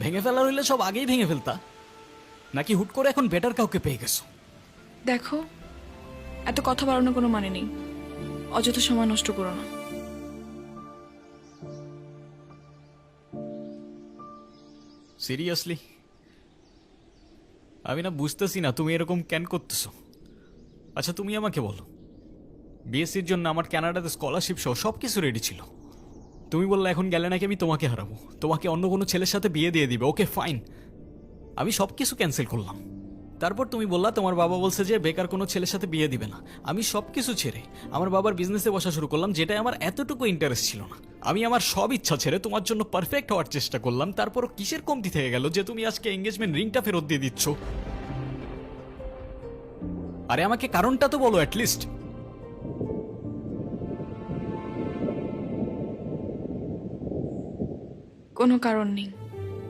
ভেঙে ফেলার হইলে সব আগেই ভেঙে ফেলতা, নাকি হুট করে এখন বেটার কাউকে পেয়ে গেছো? দেখো, এত কথা বাড়ানোর কোনো মানে নেই। অযথা সময় নষ্ট করো না। সিরিয়াসলি আমি না বুঝতেছি না তুমি এরকম কেন করতেছো। আচ্ছা তুমি আমাকে বলো, বিএসসির জন্য আমার কানাডাতে স্কলারশিপ সহ সব কিছু রেডি ছিল। তুমি বললে এখন গেলে নাকি আমি তোমাকে হারাবো, তোমাকে অন্য কোনো ছেলের সাথে বিয়ে দিয়ে দিবে। ওকে ফাইন, আমি সব কিছু ক্যান্সেল করলাম। তারপর তুমি বললা তোমার বাবা বলছে যে বেকার কোনো ছেলের সাথে বিয়ে দিবে না। আমি সব কিছু ছেড়ে আমার বাবার বিজনেসে বসা শুরু করলাম, যেটাই আমার এতটুকু ইন্টারেস্ট ছিল না। আমি আমার সব ইচ্ছা ছেড়ে তোমার জন্য পারফেক্ট হওয়ার চেষ্টা করলাম। তারপরও কিসের কমতি থেকে গেল যে তুমি আজকে এঙ্গেজমেন্ট রিংটা ফেরত দিয়ে দিচ্ছ? আরে আমাকে কারণটা তো বলো অ্যাটলিস্ট। কোনো কারণ নেই।